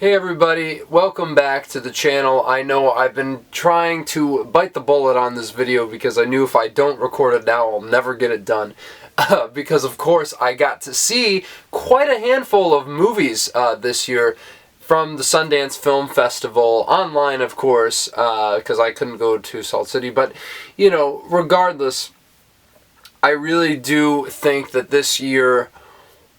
Hey everybody, welcome back to the channel. I know I've been trying to bite the bullet on this video because I knew if I don't record it now, I'll never get it done. Because of course I got to see quite a handful of movies this year from the Sundance Film Festival, online of course, because I couldn't go to Salt City. But, you know, regardless, I really do think that this year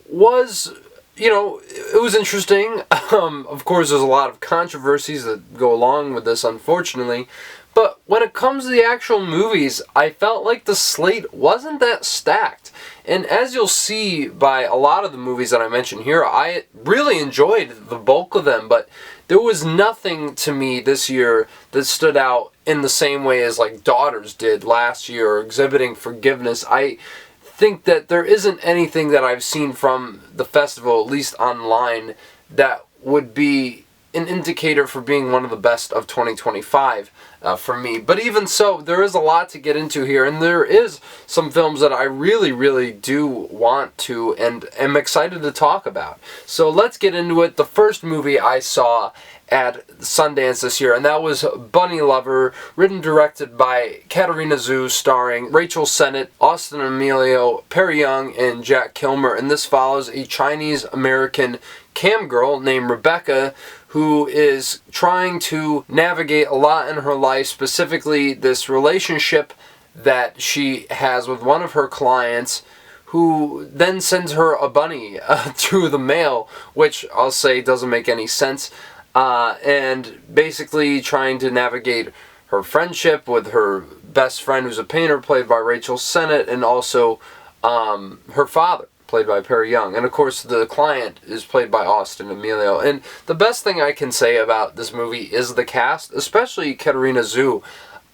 was... it was interesting. Of course, there's a lot of controversies that go along with this, unfortunately. But when it comes to the actual movies, I felt like the slate wasn't that stacked. And as you'll see by a lot of the movies that I mentioned here, I really enjoyed the bulk of them. But there was nothing to me this year that stood out in the same way as like Daughters did last year, or Exhibiting Forgiveness. I think that there isn't anything that I've seen from the festival, at least online, that would be an indicator for being one of the best of 2025 for me. But even so, there is a lot to get into here, and there is some films that I really do want to and am excited to talk about. So let's get into it. The first movie I saw at Sundance this year, and that was Bunnylovr, written and directed by Katarina Zhu, starring Rachel Sennett, Austin Emilio, Perry Young, and Jack Kilmer. And this follows a Chinese-American cam girl named Rebecca, who is trying to navigate a lot in her life, specifically this relationship that she has with one of her clients, who then sends her a bunny through the mail, which I'll say doesn't make any sense. And basically trying to navigate her friendship with her best friend, who's a painter, played by Rachel Sennett, and also her father, played by Perry Young. And of course the client is played by Austin Emilio. And the best thing I can say about this movie is the cast, especially Katarina Zhu.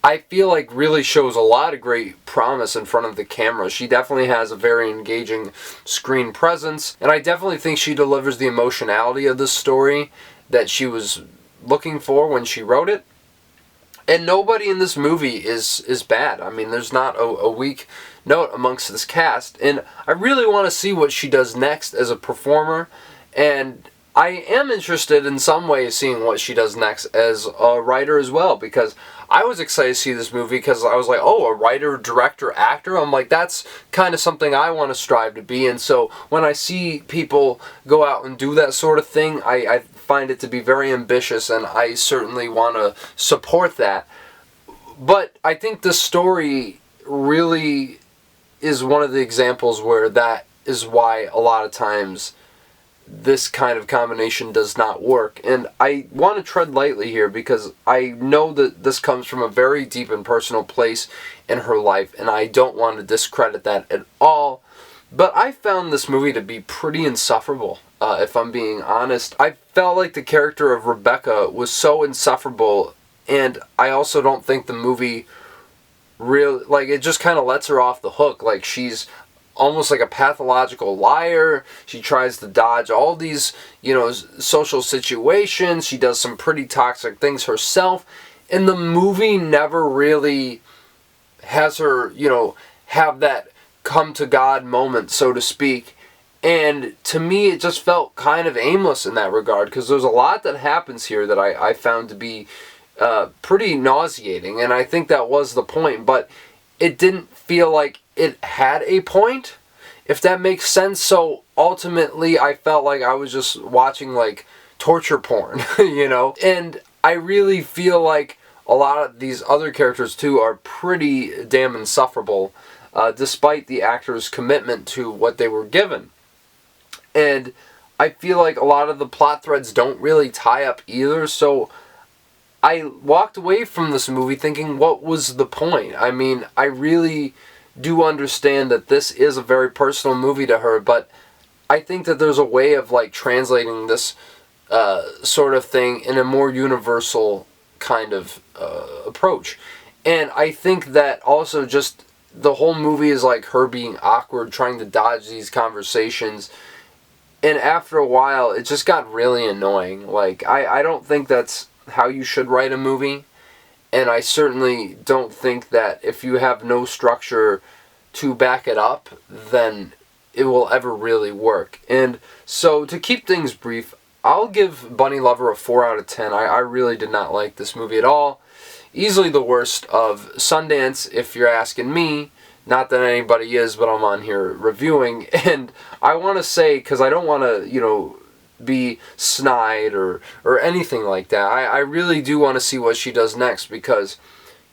I feel like really shows a lot of great promise in front of the camera. She definitely has a very engaging screen presence, and I definitely think she delivers the emotionality of this story that she was looking for when she wrote it. And nobody in this movie is bad. I mean, there's not a weak note amongst this cast. And I really want to see what she does next as a performer. And I am interested in some ways seeing what she does next as a writer as well, because I was excited to see this movie because I was like, oh, a writer, director, actor. I'm like, that's kind of something I want to strive to be. And so when I see people go out and do that sort of thing, I find it to be very ambitious, and I certainly want to support that. But I think the story really is one of the examples where that is why a lot of times this kind of combination does not work. And I want to tread lightly here because I know that this comes from a very deep and personal place in her life, and I don't want to discredit that at all. But I found this movie to be pretty insufferable, if I'm being honest. I felt like the character of Rebecca was so insufferable, and I also don't think the movie really, like, it just kind of lets her off the hook. Like, she's almost like a pathological liar. She tries to dodge all these, social situations. She does some pretty toxic things herself. And the movie never really has her, have that come to God moment, so to speak. And to me, it just felt kind of aimless in that regard, because there's a lot that happens here that I found to be pretty nauseating. And I think that was the point. But it didn't feel like it had a point, if that makes sense. So ultimately, I felt like I was just watching like torture porn, And I really feel like a lot of these other characters too are pretty damn insufferable, despite the actors' commitment to what they were given. And I feel like a lot of the plot threads don't really tie up either. So I walked away from this movie thinking, what was the point? I mean, I really do understand that this is a very personal movie to her, but I think that there's a way of like translating this sort of thing in a more universal kind of approach. And I think that also just the whole movie is like her being awkward, trying to dodge these conversations. And after a while, it just got really annoying. Like, I don't think that's how you should write a movie. And I certainly don't think that if you have no structure to back it up, then it will ever really work. And so, to keep things brief, I'll give Bunnylovr a 4 out of 10. I really did not like this movie at all. Easily the worst of Sundance, if you're asking me. Not that anybody is, but I'm on here reviewing. And I want to say, because I don't want to, be snide or anything like that. I really do want to see what she does next, because,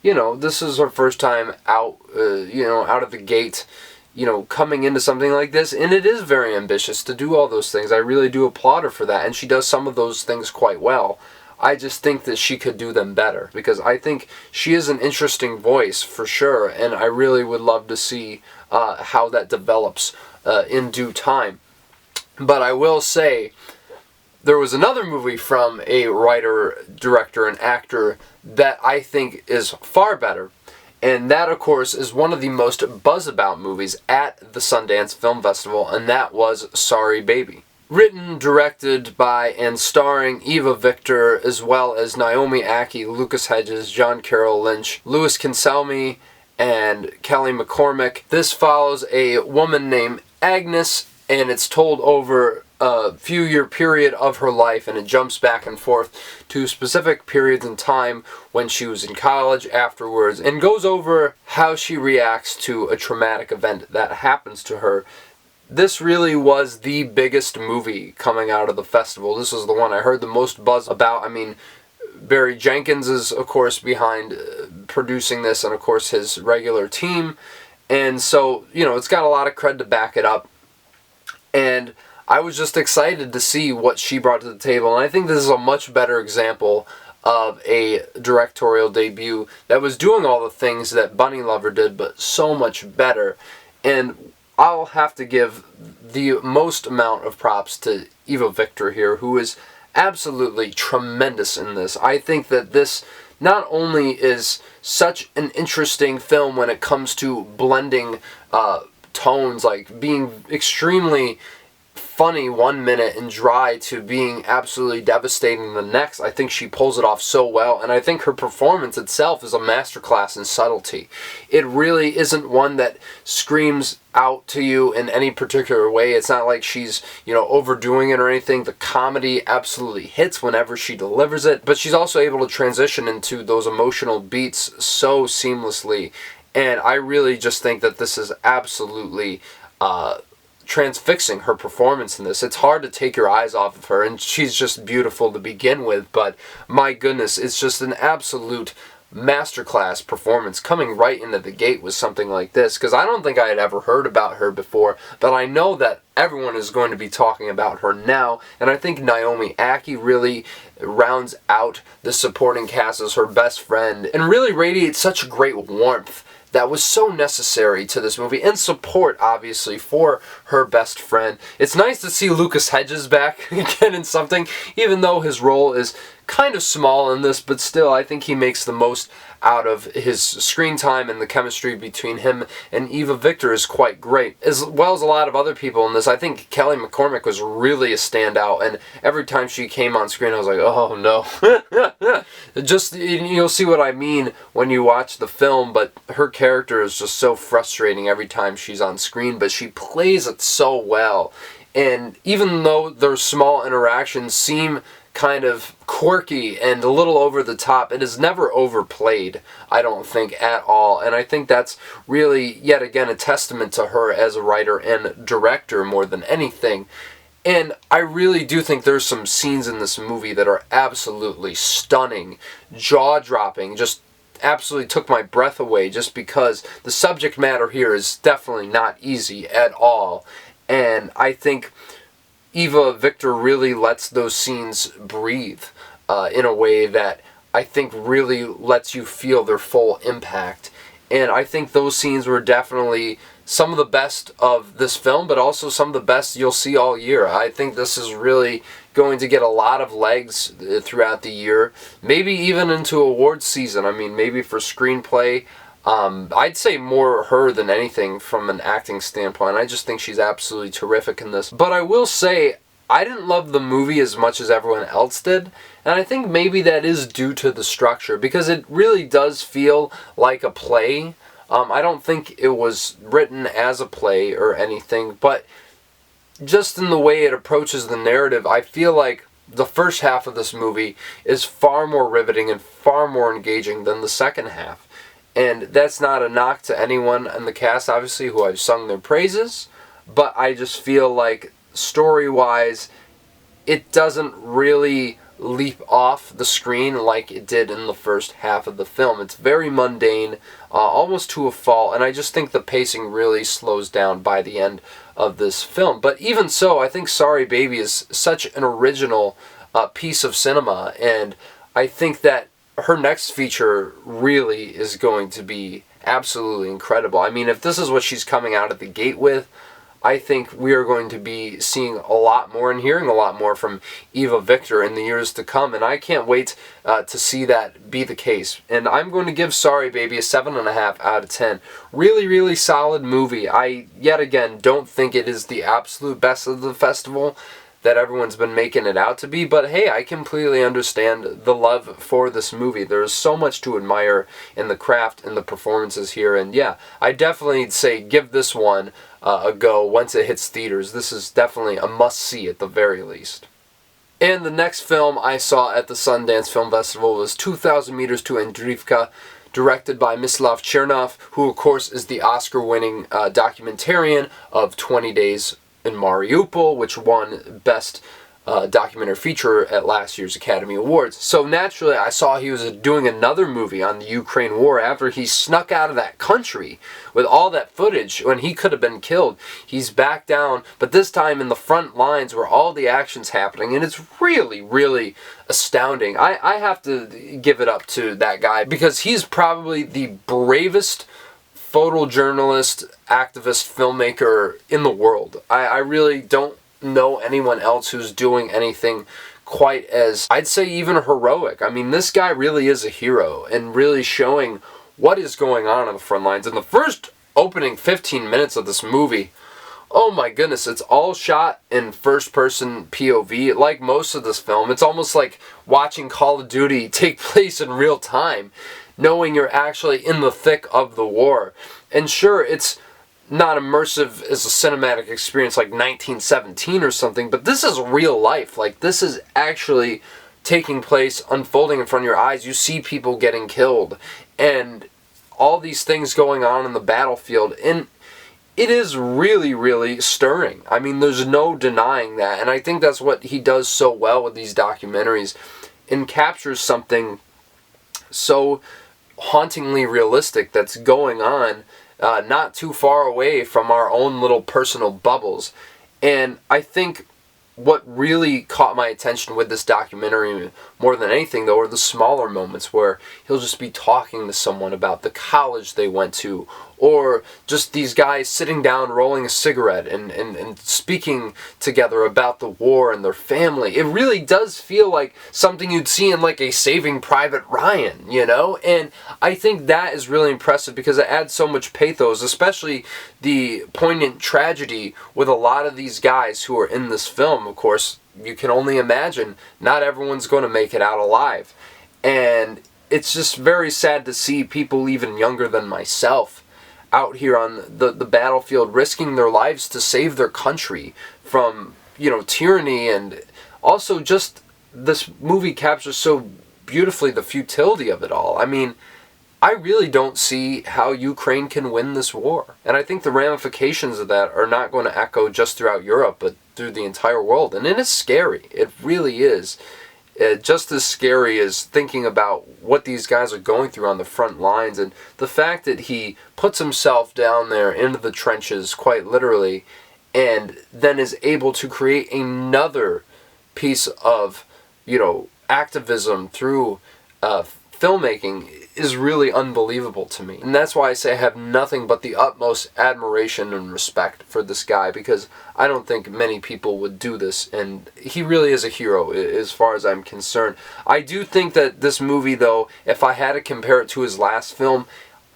this is her first time out, out of the gate, coming into something like this, and it is very ambitious to do all those things. I really do applaud her for that, and she does some of those things quite well. I just think that she could do them better, because I think she is an interesting voice for sure, and I really would love to see how that develops in due time. But I will say, there was another movie from a writer, director, and actor that I think is far better. And that, of course, is one of the most buzz-about movies at the Sundance Film Festival, and that was Sorry Baby. Written, directed by, and starring Eva Victor, as well as Naomi Ackie, Lucas Hedges, John Carroll Lynch, Louis Kinselmy, and Kelly McCormick. This follows a woman named Agnes, and it's told over a few-year period of her life, and it jumps back and forth to specific periods in time when she was in college, afterwards, and goes over how she reacts to a traumatic event that happens to her. This really was the biggest movie coming out of the festival. This was the one I heard the most buzz about. I mean, Barry Jenkins is, of course, behind producing this, and, of course, his regular team. And so, it's got a lot of cred to back it up. And I was just excited to see what she brought to the table. And I think this is a much better example of a directorial debut that was doing all the things that Bunnylovr did, but so much better. And I'll have to give the most amount of props to Eva Victor here, who is absolutely tremendous in this. I think that this not only is such an interesting film when it comes to blending tones, like being extremely funny one minute and dry to being absolutely devastating the next. I think she pulls it off so well, and I think her performance itself is a masterclass in subtlety. It really isn't one that screams out to you in any particular way. It's not like she's, overdoing it or anything. The comedy absolutely hits whenever she delivers it, but she's also able to transition into those emotional beats so seamlessly, and I really just think that this is absolutely transfixing, her performance in this. It's hard to take your eyes off of her, and she's just beautiful to begin with, but my goodness, it's just an absolute masterclass performance coming right into the gate with something like this, because I don't think I had ever heard about her before, but I know that everyone is going to be talking about her now, and I think Naomi Ackie really rounds out the supporting cast as her best friend, and really radiates such great warmth that was so necessary to this movie, and support, obviously, for her best friend. It's nice to see Lucas Hedges back again in something, even though his role is kind of small in this, but still, I think he makes the most out of his screen time, and the chemistry between him and Eva Victor is quite great, as well as a lot of other people in this. I think Kelly McCormick was really a standout, and every time she came on screen, I was like, oh no. Just, you'll see what I mean when you watch the film, but her character is just so frustrating every time she's on screen, but she plays it so well. And even though their small interactions seem kind of quirky and a little over the top, it is never overplayed, I don't think, at all. And I think that's really, yet again, a testament to her as a writer and director more than anything. And I really do think there's some scenes in this movie that are absolutely stunning, jaw-dropping, just absolutely took my breath away, just because the subject matter here is definitely not easy at all. And I think Eva Victor really lets those scenes breathe in a way that I think really lets you feel their full impact. And I think those scenes were definitely some of the best of this film, but also some of the best you'll see all year. I think this is really going to get a lot of legs throughout the year, maybe even into awards season. I mean, maybe for screenplay. I'd say more her than anything from an acting standpoint. I just think she's absolutely terrific in this. But I will say, I didn't love the movie as much as everyone else did, and I think maybe that is due to the structure, because it really does feel like a play. I don't think it was written as a play or anything, but just in the way it approaches the narrative, I feel like the first half of this movie is far more riveting and far more engaging than the second half. And that's not a knock to anyone in the cast, obviously, who I've sung their praises, but I just feel like story-wise, it doesn't really leap off the screen like it did in the first half of the film. It's very mundane, almost to a fault, and I just think the pacing really slows down by the end of this film. But even so, I think Sorry Baby is such an original piece of cinema, and I think that her next feature really is going to be absolutely incredible. I mean, if this is what she's coming out of the gate with, I think we are going to be seeing a lot more and hearing a lot more from Eva Victor in the years to come, and I can't wait to see that be the case. And I'm going to give Sorry Baby a 7.5 out of 10. Really, really solid movie. I, yet again, don't think it is the absolute best of the festival that everyone's been making it out to be, but hey, I completely understand the love for this movie. There's so much to admire in the craft and the performances here, and yeah, I definitely say give this one a go once it hits theaters. This is definitely a must-see at the very least. And the next film I saw at the Sundance Film Festival was 2,000 Meters to Andriivka, directed by Mislav Chernov, who of course is the Oscar-winning documentarian of 20 Days in Mariupol, which won Best Documentary Feature at last year's Academy Awards. So naturally, I saw he was doing another movie on the Ukraine war after he snuck out of that country with all that footage when he could have been killed. He's back down, but this time in the front lines where all the action's happening, and it's really, really astounding. I have to give it up to that guy because he's probably the bravest photojournalist, activist, filmmaker in the world. I really don't know anyone else who's doing anything quite as, I'd say, even heroic. I mean, this guy really is a hero and really showing what is going on the front lines. In the first opening 15 minutes of this movie, oh my goodness, it's all shot in first-person POV. Like most of this film, it's almost like watching Call of Duty take place in real time, knowing you're actually in the thick of the war. And sure, it's not immersive as a cinematic experience like 1917 or something, but this is real life. Like, this is actually taking place, unfolding in front of your eyes. You see people getting killed, and all these things going on in the battlefield, and it is really, really stirring. I mean, there's no denying that, and I think that's what he does so well with these documentaries, and captures something so hauntingly realistic that's going on not too far away from our own little personal bubbles. And I think what really caught my attention with this documentary more than anything, though, are the smaller moments where he'll just be talking to someone about the college they went to, or just these guys sitting down rolling a cigarette and speaking together about the war and their family. It really does feel like something you'd see in like a Saving Private Ryan, you know? And I think that is really impressive because it adds so much pathos, especially the poignant tragedy with a lot of these guys who are in this film. Of course, you can only imagine not everyone's going to make it out alive. And it's just very sad to see people even younger than myself out here on the battlefield risking their lives to save their country from, you know, tyranny. And also just this movie captures so beautifully the futility of it all. I mean, I really don't see how Ukraine can win this war. And I think the ramifications of that are not going to echo just throughout Europe, but through the entire world. And it is scary. It really is. Just as scary as thinking about what these guys are going through on the front lines, and the fact that he puts himself down there into the trenches, quite literally, and then is able to create another piece of, you know, activism through filmmaking is really unbelievable to me. And that's why I say I have nothing but the utmost admiration and respect for this guy, because I don't think many people would do this, and he really is a hero as far as I'm concerned. I do think that this movie, though, if I had to compare it to his last film,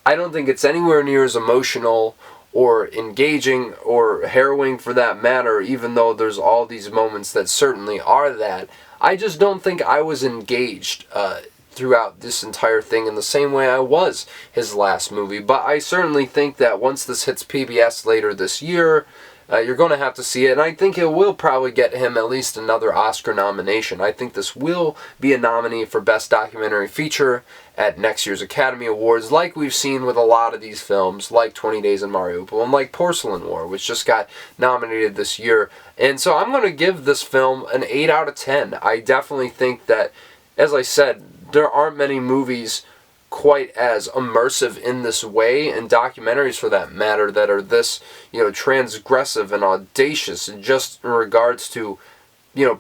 I don't think it's anywhere near as emotional or engaging or harrowing for that matter, even though there's all these moments that certainly are that. I just don't think I was engaged throughout this entire thing in the same way I was his last movie. But I certainly think that once this hits PBS later this year, you're going to have to see it, and I think it will probably get him at least another Oscar nomination. I think this will be a nominee for Best Documentary Feature at next year's Academy Awards, like we've seen with a lot of these films, like 20 Days in Mariupol, and like Porcelain War, which just got nominated this year. And so I'm going to give this film an 8 out of 10. I definitely think that, as I said, there aren't many movies quite as immersive in this way, and documentaries for that matter, that are this, transgressive and audacious, and just in regards to,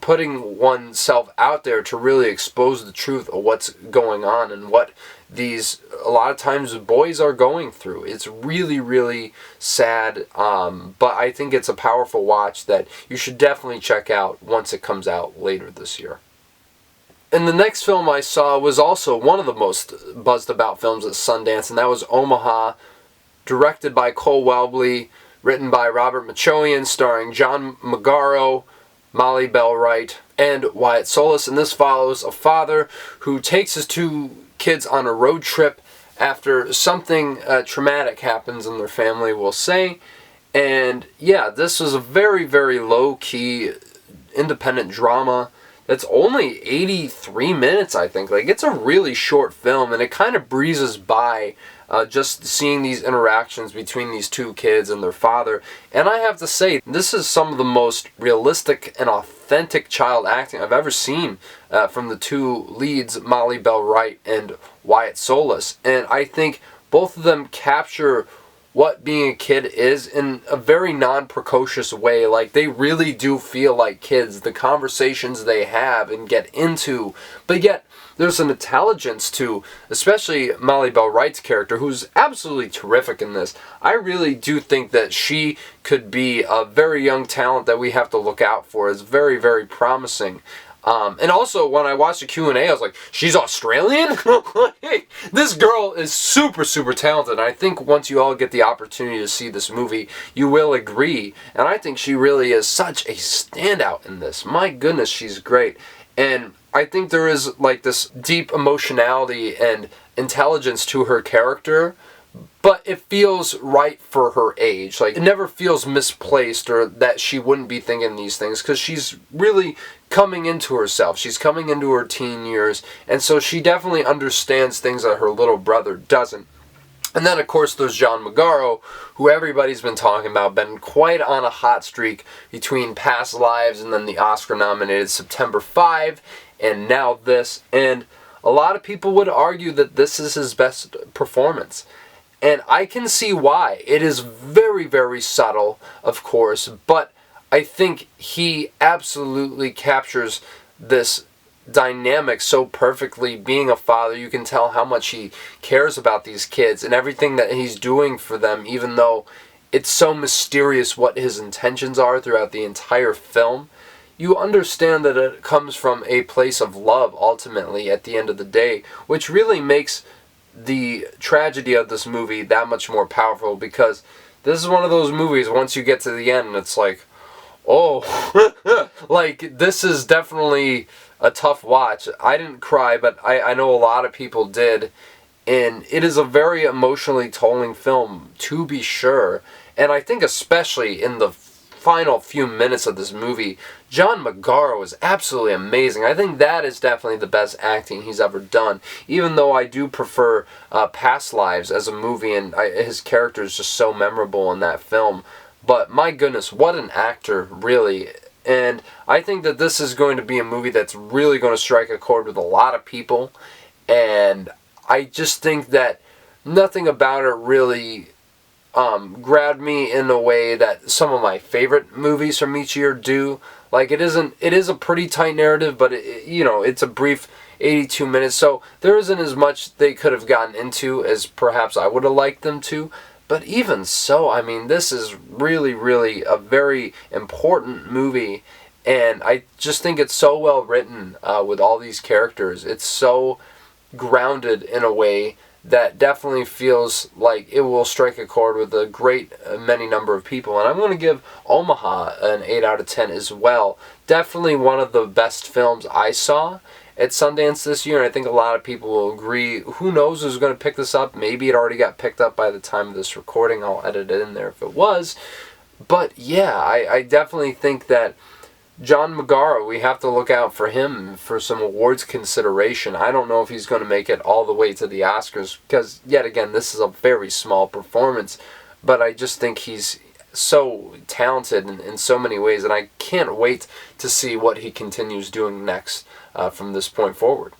putting oneself out there to really expose the truth of what's going on and what these, a lot of times, boys are going through. It's really, really sad, but I think it's a powerful watch that you should definitely check out once it comes out later this year. And the next film I saw was also one of the most buzzed about films at Sundance, and that was Omaha, directed by Cole Welby, written by Robert Machoian, starring John Magaro, Molly Bell Wright, and Wyatt Solis. And this follows a father who takes his 2 kids on a road trip after something traumatic happens in their family, we'll say. And yeah, this was a very, very low-key independent drama. It's only 83 minutes, I think. Like, it's a really short film, and it kind of breezes by just seeing these interactions between these 2 kids and their father. And I have to say, this is some of the most realistic and authentic child acting I've ever seen from the 2 leads, Molly Bell Wright and Wyatt Solis. And I think both of them capture what being a kid is in a very non-precocious way. Like, they really do feel like kids, the conversations they have and get into, but yet there's an intelligence to, especially Molly Bell Wright's character, who's absolutely terrific in this. I really do think that she could be a very young talent that we have to look out for. It's very, very promising. And also, when I watched the Q&A, I was like, she's Australian? This girl is super, super talented. And I think once you all get the opportunity to see this movie, you will agree. And I think she really is such a standout in this. My goodness, she's great. And I think there is like this deep emotionality and intelligence to her character, but it feels right for her age. Like, it never feels misplaced or that she wouldn't be thinking these things, because she's really coming into herself. She's coming into her teen years, and so she definitely understands things that her little brother doesn't. And then, of course, there's John Magaro, who everybody's been talking about, been quite on a hot streak between Past Lives and then the Oscar-nominated September 5, and now this. And a lot of people would argue that this is his best performance. And I can see why. It is very, very subtle, of course, but I think he absolutely captures this dynamic so perfectly. Being a father, you can tell how much he cares about these kids and everything that he's doing for them, even though it's so mysterious what his intentions are throughout the entire film. You understand that it comes from a place of love, ultimately, at the end of the day, which really makes the tragedy of this movie that much more powerful, because this is one of those movies, once you get to the end, it's like, oh, like, this is definitely a tough watch. I didn't cry, but I know a lot of people did, and it is a very emotionally tolling film, to be sure. And I think especially in the final few minutes of this movie, John Magaro is absolutely amazing. I think that is definitely the best acting he's ever done, even though I do prefer Past Lives as a movie, and his character is just so memorable in that film. But my goodness, what an actor, really. And I think that this is going to be a movie that's really going to strike a chord with a lot of people, and I just think that nothing about it really grabbed me in a way that some of my favorite movies from each year do. Like, it is a pretty tight narrative, but it's a brief 82 minutes, so there isn't as much they could have gotten into as perhaps I would have liked them to. But even so, I mean, this is really, really a very important movie, and I just think it's so well written with all these characters. It's so grounded in a way that definitely feels like it will strike a chord with a great many number of people. And I'm going to give Omaha an 8 out of 10 as well. Definitely one of the best films I saw at Sundance this year, and I think a lot of people will agree. Who knows who's going to pick this up? Maybe it already got picked up by the time of this recording. I'll edit it in there if it was. But yeah, I definitely think that John Magara, we have to look out for him for some awards consideration. I don't know if he's going to make it all the way to the Oscars, because, yet again, this is a very small performance, but I just think he's so talented in so many ways, and I can't wait to see what he continues doing next from this point forward.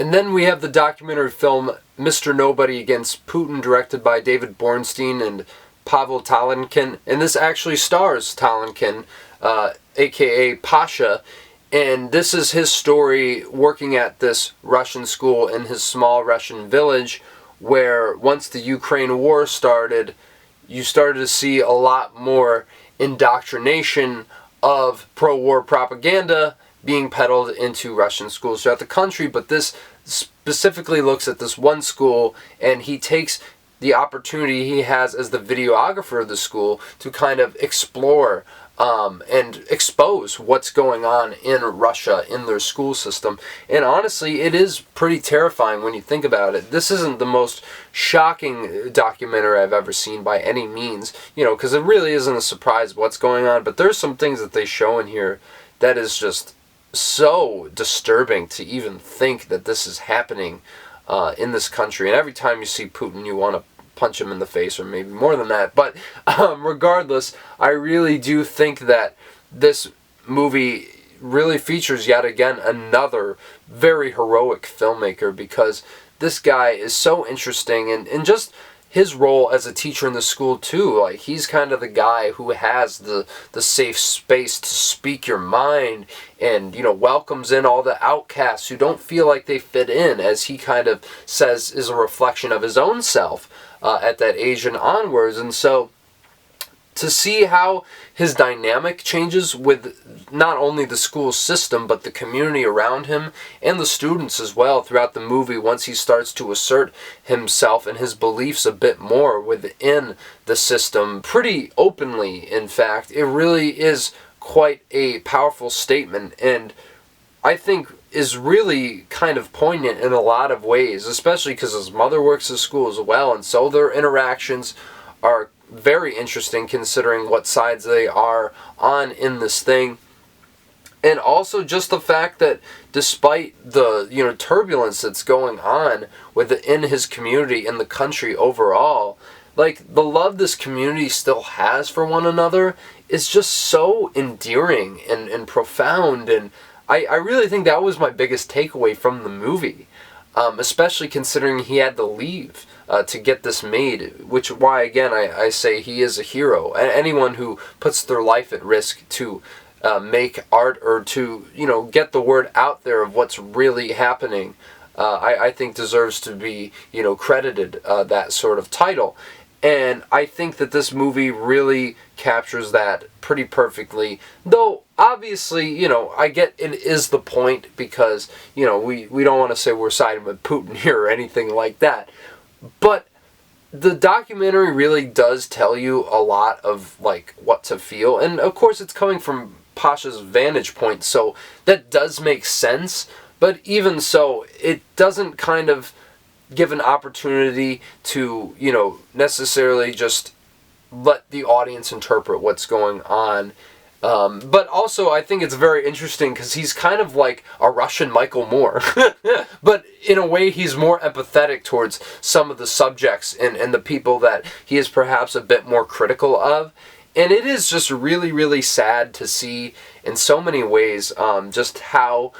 And then we have the documentary film Mr. Nobody Against Putin, directed by David Bornstein and Pavel Talenkin, and this actually stars Talenkin, aka Pasha, and this is his story working at this Russian school in his small Russian village, where once the Ukraine war started, you started to see a lot more indoctrination of pro-war propaganda being peddled into Russian schools throughout the country. But this specifically looks at this one school, and he takes the opportunity he has as the videographer of the school to kind of explore and expose what's going on in Russia, in their school system. And honestly, it is pretty terrifying when you think about it. This isn't the most shocking documentary I've ever seen by any means, because it really isn't a surprise what's going on, but there's some things that they show in here that is just so disturbing to even think that this is happening in this country. And every time you see Putin, you want to punch him in the face, or maybe more than that. But regardless, I really do think that this movie really features yet again another very heroic filmmaker, because this guy is so interesting, and just his role as a teacher in the school too. Like, he's kind of the guy who has the safe space to speak your mind, and welcomes in all the outcasts who don't feel like they fit in, as he kind of says is a reflection of his own self at that age and onwards. And so to see how his dynamic changes with not only the school system, but the community around him and the students as well throughout the movie, once he starts to assert himself and his beliefs a bit more within the system, pretty openly, in fact, it really is quite a powerful statement, and I think is really kind of poignant in a lot of ways, especially because his mother works at school as well, and so their interactions are very interesting considering what sides they are on in this thing. And also just the fact that despite the turbulence that's going on within his community and the country overall, like, the love this community still has for one another is just so endearing and profound. And I really think that was my biggest takeaway from the movie, especially considering he had to leave to get this made, which why, again, I say he is a hero. Anyone who puts their life at risk to make art, or to, get the word out there of what's really happening, I think deserves to be, credited that sort of title. And I think that this movie really captures that pretty perfectly. Though, obviously, I get it is the point, because, we don't want to say we're siding with Putin here or anything like that. But the documentary really does tell you a lot of, like, what to feel. And, of course, it's coming from Pasha's vantage point, so that does make sense. But even so, it doesn't kind of give an opportunity to, necessarily just let the audience interpret what's going on. But also, I think it's very interesting because he's kind of like a Russian Michael Moore. But in a way, he's more empathetic towards some of the subjects and the people that he is perhaps a bit more critical of. And it is just really, really sad to see in so many ways just how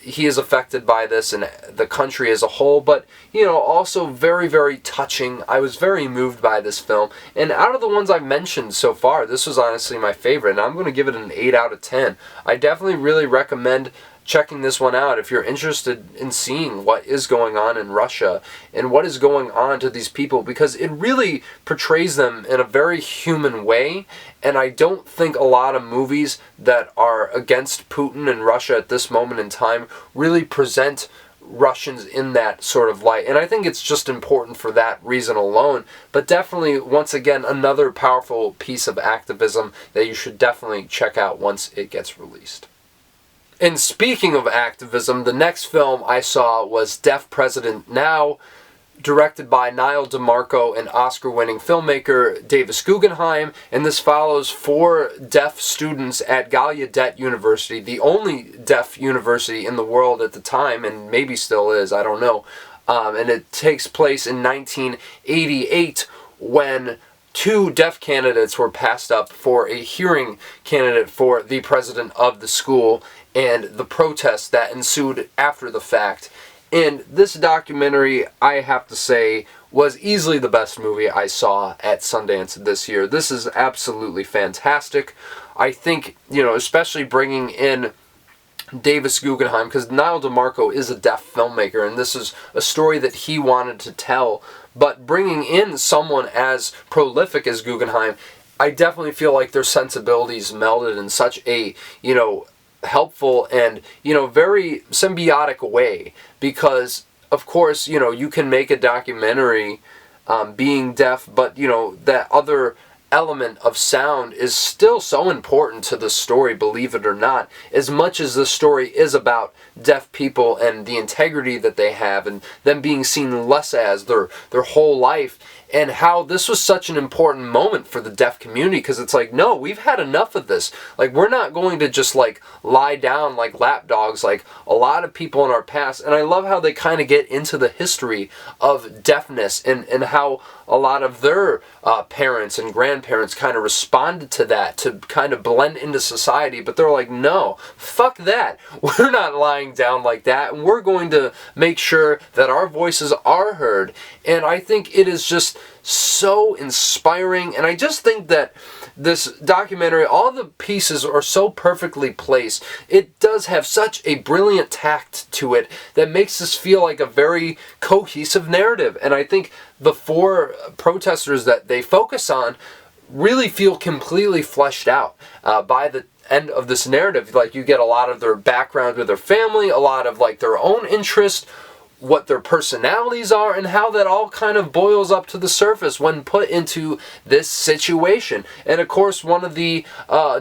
he is affected by this and the country as a whole, but, also very, very touching. I was very moved by this film, and out of the ones I've mentioned so far, this was honestly my favorite, and I'm going to give it an 8 out of 10. I definitely really recommend checking this one out if you're interested in seeing what is going on in Russia and what is going on to these people, because it really portrays them in a very human way. And I don't think a lot of movies that are against Putin and Russia at this moment in time really present Russians in that sort of light. And I think it's just important for that reason alone. But definitely, once again, another powerful piece of activism that you should definitely check out once it gets released. And speaking of activism, the next film I saw was Deaf President Now, directed by Niall DeMarco and Oscar-winning filmmaker Davis Guggenheim, and this follows 4 deaf students at Gallaudet University, the only deaf university in the world at the time, and maybe still is, I don't know. And it takes place in 1988 when 2 deaf candidates were passed up for a hearing candidate for the president of the school, and the protests that ensued after the fact. And this documentary, I have to say, was easily the best movie I saw at Sundance this year. This is absolutely fantastic. I think, especially bringing in Davis Guggenheim, because Niall DeMarco is a deaf filmmaker, and this is a story that he wanted to tell. But bringing in someone as prolific as Guggenheim, I definitely feel like their sensibilities melded in such a, helpful and, very symbiotic way. Because, of course, you can make a documentary being deaf, but, that other element of sound is still so important to the story, believe it or not, as much as the story is about deaf people and the integrity that they have and them being seen less as their whole life, and how this was such an important moment for the deaf community, because it's like, no, we've had enough of this. Like, we're not going to just lie down like lapdogs like a lot of people in our past. And I love how they kind of get into the history of deafness and how a lot of their parents and grandparents kind of responded to that to kind of blend into society. But they're like, no, fuck that. We're not lying down like that, and we're going to make sure that our voices are heard. And I think it is just so inspiring, and I just think that this documentary, all the pieces are so perfectly placed. It does have such a brilliant tact to it that makes this feel like a very cohesive narrative, and I think the 4 protesters that they focus on really feel completely fleshed out by the end of this narrative. Like, you get a lot of their background with their family, a lot of their own interest, what their personalities are, and how that all kind of boils up to the surface when put into this situation. And of course, one of the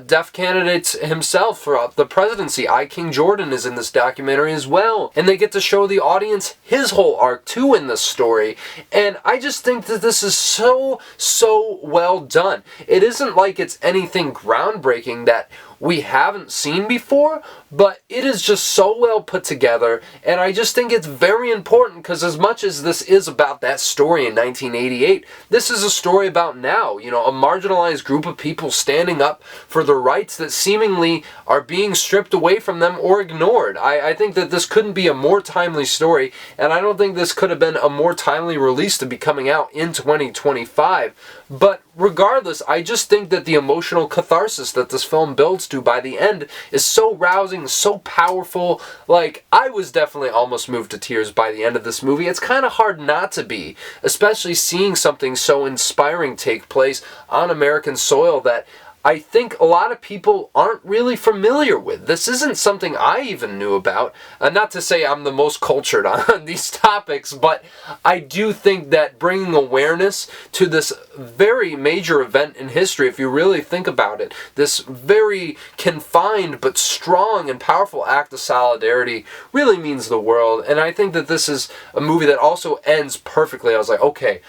deaf candidates himself for the presidency, King Jordan, is in this documentary as well. And they get to show the audience his whole arc too in this story. And I just think that this is so well done. It isn't like it's anything groundbreaking that we haven't seen before, but it is just so well put together, and I just think it's very important, because as much as this is about that story in 1988, this is a story about now, a marginalized group of people standing up for the rights that seemingly are being stripped away from them or ignored. I think that this couldn't be a more timely story, and I don't think this could have been a more timely release to be coming out in 2025, but regardless, I just think that the emotional catharsis that this film builds to by the end is so rousing, so powerful. Like, I was definitely almost moved to tears by the end of this movie. It's kind of hard not to be, especially seeing something so inspiring take place on American soil that I think a lot of people aren't really familiar with. This isn't something I even knew about. Not to say I'm the most cultured on these topics, but I do think that bringing awareness to this very major event in history, if you really think about it, this very confined but strong and powerful act of solidarity really means the world. And I think that this is a movie that also ends perfectly. I was like, okay,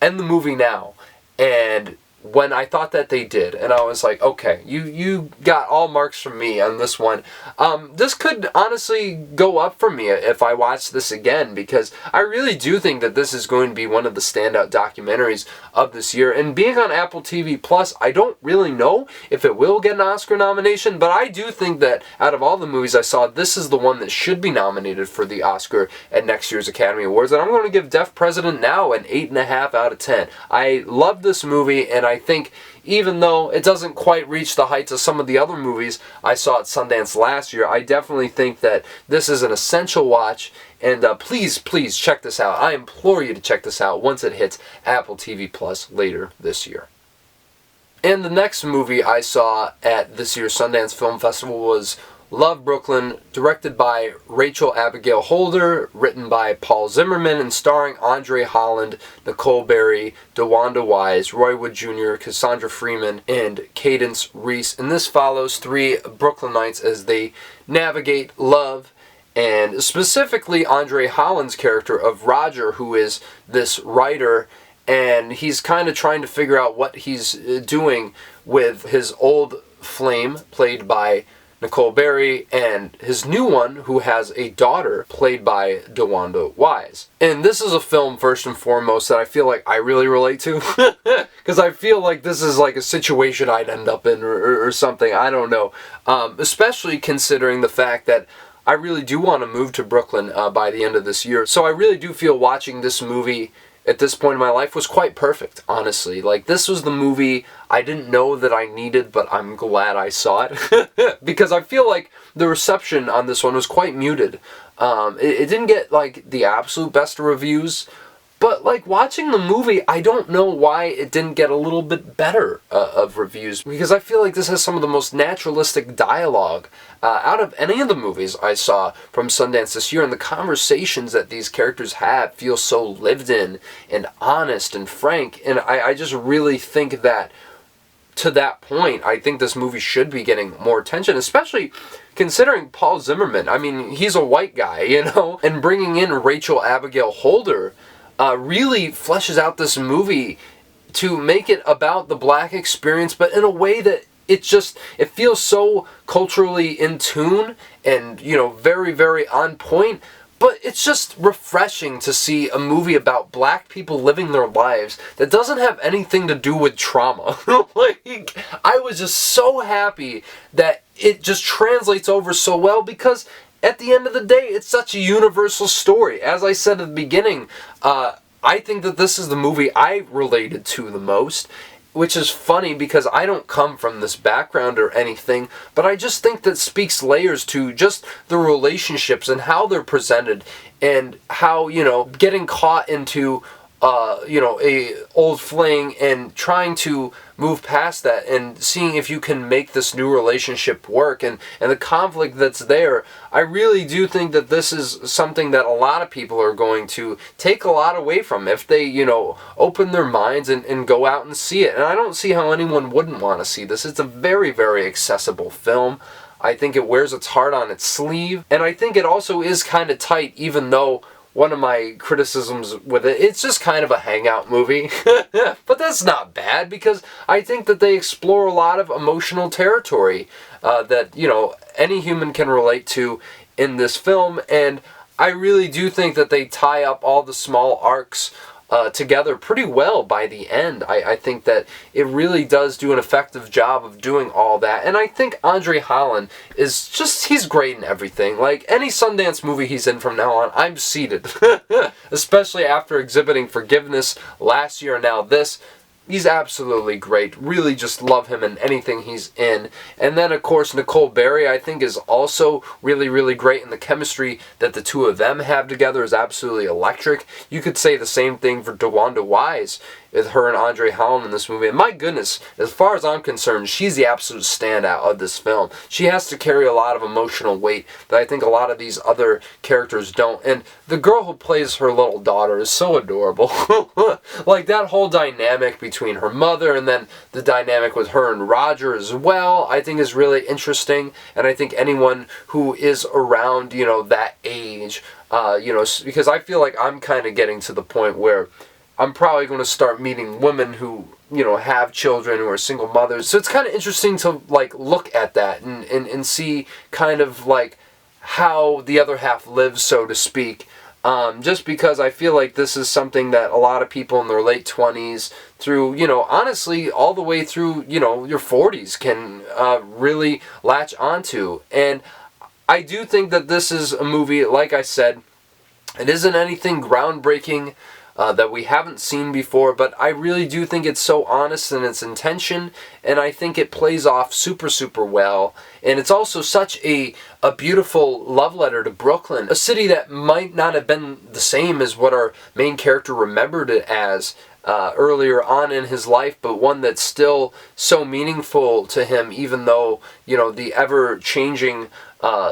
end the movie now. And when I thought that they did, and I was like, okay, you got all marks from me on this one. This could honestly go up for me if I watch this again, because I really do think that this is going to be one of the standout documentaries of this year. And being on Apple TV Plus, I don't really know if it will get an Oscar nomination, but I do think that out of all the movies I saw, this is the one that should be nominated for the Oscar at next year's Academy Awards. And I'm going to give Deaf President Now an 8.5 out of 10. I love this movie, and I think even though it doesn't quite reach the heights of some of the other movies I saw at Sundance last year, I definitely think that this is an essential watch, and please check this out. I implore you to check this out once it hits Apple TV Plus later this year. And the next movie I saw at this year's Sundance Film Festival was Love, Brooklyn, directed by Rachel Abigail Holder, written by Paul Zimmerman, and starring Andre Holland, Nicole Berry, DeWanda Wise, Roy Wood Jr., Cassandra Freeman, and Cadence Reese. And this follows 3 Brooklynites as they navigate love and specifically Andre Holland's character of Roger, who is this writer, and he's kind of trying to figure out what he's doing with his old flame, played by Nicole Berry, and his new one, who has a daughter, played by DeWanda Wise. And this is a film, first and foremost, that I feel like I really relate to. Because I feel like this is like a situation I'd end up in, or something, I don't know. Especially considering the fact that I really do want to move to Brooklyn by the end of this year. So I really do feel watching this movie at this point in my life was quite perfect, honestly. Like, this was the movie I didn't know that I needed, but I'm glad I saw it. Because I feel like the reception on this one was quite muted. It didn't get, like, the absolute best reviews, but, like, watching the movie, I don't know why it didn't get a little bit better of reviews, because I feel like this has some of the most naturalistic dialogue out of any of the movies I saw from Sundance this year, and the conversations that these characters have feel so lived in and honest and frank, and I just really think that to that point, I think this movie should be getting more attention, especially considering Paul Zimmerman. I mean, he's a white guy, you know, and bringing in Rachel Abigail Holder really fleshes out this movie to make it about the black experience, but in a way that it feels so culturally in tune and, you know, very, very on point. But it's just refreshing to see a movie about black people living their lives that doesn't have anything to do with trauma. Like, I was just so happy that it just translates over so well, because at the end of the day, it's such a universal story. As I said at the beginning, I think that this is the movie I related to the most, which is funny because I don't come from this background or anything, but I just think that speaks layers to just the relationships and how they're presented, and how, you know, getting caught into you know, a old fling and trying to move past that and seeing if you can make this new relationship work, and the conflict that's there. I really do think that this is something that a lot of people are going to take a lot away from if they, you know, open their minds and go out and see it. And I don't see how anyone wouldn't want to see this. It's a very, very accessible film. I think it wears its heart on its sleeve, and I think it also is kind of tight, even though one of my criticisms with it, it's just kind of a hangout movie. But that's not bad, because I think that they explore a lot of emotional territory that, you know, any human can relate to in this film. And I really do think that they tie up all the small arcs together pretty well by the end. I think that it really does do an effective job of doing all that. And I think Andre Holland is just, he's great in everything. Like, any Sundance movie he's in from now on, I'm seated. Especially after exhibiting Forgiveness last year and now this. He's absolutely great. Really just love him in anything he's in. And then, of course, Nicole Berry, I think, is also really, really great. And the chemistry that the two of them have together is absolutely electric. You could say the same thing for DeWanda Wise, with her and Andre Holland in this movie. And my goodness, as far as I'm concerned, she's the absolute standout of this film. She has to carry a lot of emotional weight that I think a lot of these other characters don't. And the girl who plays her little daughter is so adorable. Like, that whole dynamic between her mother and then the dynamic with her and Roger as well, I think is really interesting. And I think anyone who is around, you know, that age, you know, because I feel like I'm kind of getting to the point where I'm probably going to start meeting women who, you know, have children, who are single mothers. So it's kind of interesting to, like, look at that and see kind of, like, how the other half lives, so to speak. Just because I feel like this is something that a lot of people in their late 20s through, you know, honestly, all the way through, you know, your 40s can really latch onto. And I do think that this is a movie, like I said, it isn't anything groundbreaking that we haven't seen before, but I really do think it's so honest in its intention, and I think it plays off super, super well. And it's also such a beautiful love letter to Brooklyn, a city that might not have been the same as what our main character remembered it as earlier on in his life, but one that's still so meaningful to him, even though, you know, the ever-changing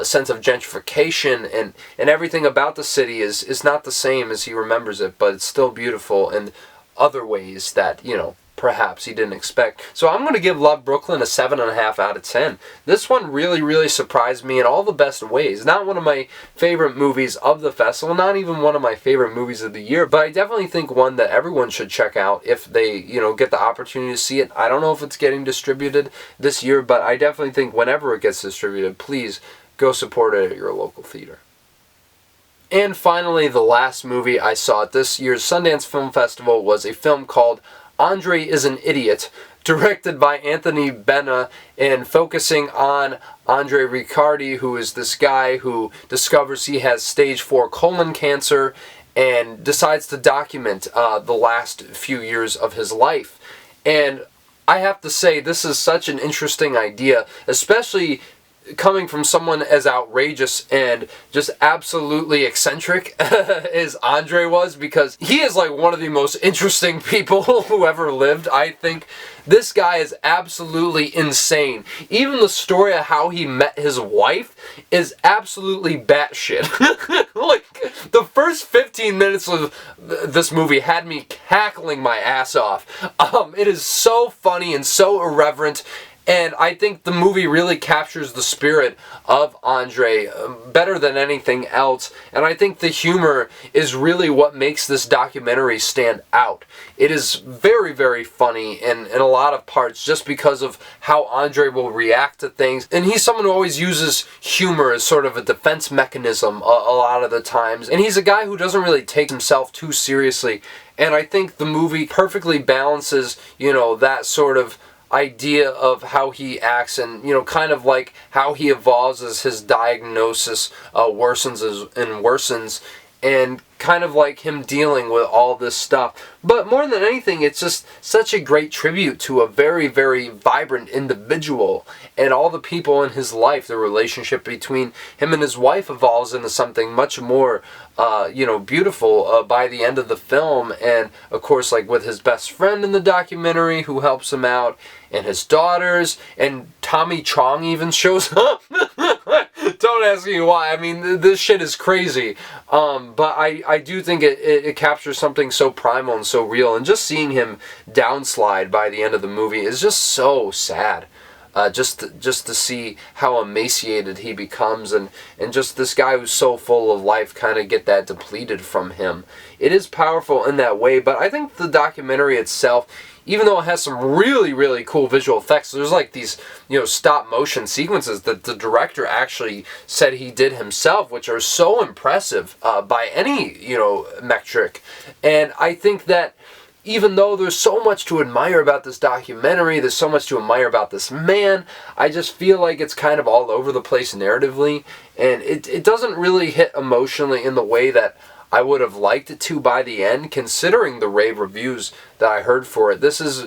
sense of gentrification and everything about the city is not the same as he remembers it, but it's still beautiful in other ways that, you know, perhaps he didn't expect. So I'm going to give Love, Brooklyn a 7.5 out of 10. This one really, really surprised me in all the best ways. Not one of my favorite movies of the festival, not even one of my favorite movies of the year, but I definitely think one that everyone should check out if they, get the opportunity to see it. I don't know if it's getting distributed this year, but I definitely think whenever it gets distributed, please go support it at your local theater. And finally, the last movie I saw at this year's Sundance Film Festival was a film called Andre is an Idiot, directed by Anthony Benna, and focusing on Andre Riccardi, who is this guy who discovers he has stage 4 colon cancer and decides to document the last few years of his life. And I have to say, this is such an interesting idea, especially coming from someone as outrageous and just absolutely eccentric as Andre was, because he is like one of the most interesting people who ever lived. I think this guy is absolutely insane. Even the story of how he met his wife is absolutely batshit. Like, the first 15 minutes of this movie had me cackling my ass off. It is so funny and so irreverent. And I think the movie really captures the spirit of Andre better than anything else. And I think the humor is really what makes this documentary stand out. It is very, very funny in a lot of parts just because of how Andre will react to things. And he's someone who always uses humor as sort of a defense mechanism a lot of the times. And he's a guy who doesn't really take himself too seriously. And I think the movie perfectly balances, that sort of idea of how he acts and, kind of like how he evolves as his diagnosis worsens and kind of like him dealing with all this stuff. But more than anything, it's just such a great tribute to a very, very vibrant individual and all the people in his life. The relationship between him and his wife evolves into something much more, beautiful by the end of the film. And of course, like with his best friend in the documentary who helps him out, and his daughters, and Tommy Chong even shows up. Don't ask me why. I mean, this shit is crazy. But I do think it captures something so primal and so real. And just seeing him downslide by the end of the movie is just so sad. Just to see how emaciated he becomes and just this guy who's so full of life kind of get that depleted from him. It is powerful in that way, but I think the documentary itself, even though it has some really, really cool visual effects, there's like these, stop motion sequences that the director actually said he did himself, which are so impressive by any, metric. And I think that even though there's so much to admire about this documentary, there's so much to admire about this man, I just feel like it's kind of all over the place narratively, and it doesn't really hit emotionally in the way that I would have liked it to by the end, considering the rave reviews that I heard for it. This is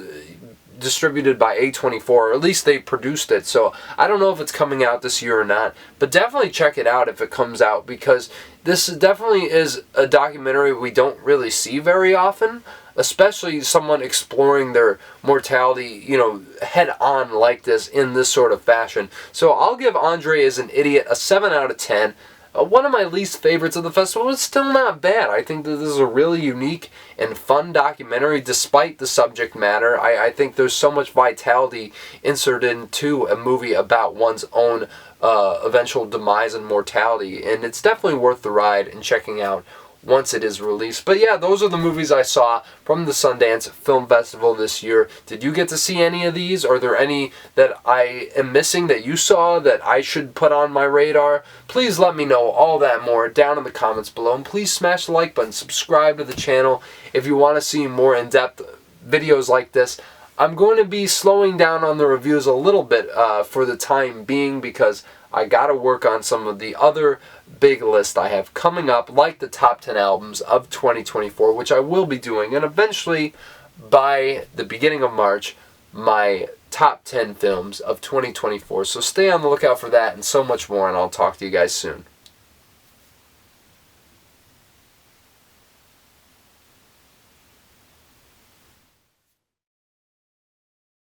distributed by A24, or at least they produced it, so I don't know if it's coming out this year or not, but definitely check it out if it comes out, because this definitely is a documentary we don't really see very often, especially someone exploring their mortality, head on like this in this sort of fashion. So I'll give Andre is an Idiot a 7 out of 10. One of my least favorites of the festival is still not bad. I think that this is a really unique and fun documentary despite the subject matter. I think there's so much vitality inserted into a movie about one's own eventual demise and mortality, and it's definitely worth the ride and checking out once it is released. But yeah, those are the movies I saw from the Sundance Film Festival this year. Did you get to see any of these? Are there any that I am missing that you saw that I should put on my radar? Please let me know all that more down in the comments below. And please smash the like button, subscribe to the channel if you want to see more in-depth videos like this. I'm going to be slowing down on the reviews a little bit for the time being, because I gotta work on some of the other big lists I have coming up, like the top 10 albums of 2024, which I will be doing, and eventually, by the beginning of March, my top 10 films of 2024. So stay on the lookout for that and so much more, and I'll talk to you guys soon.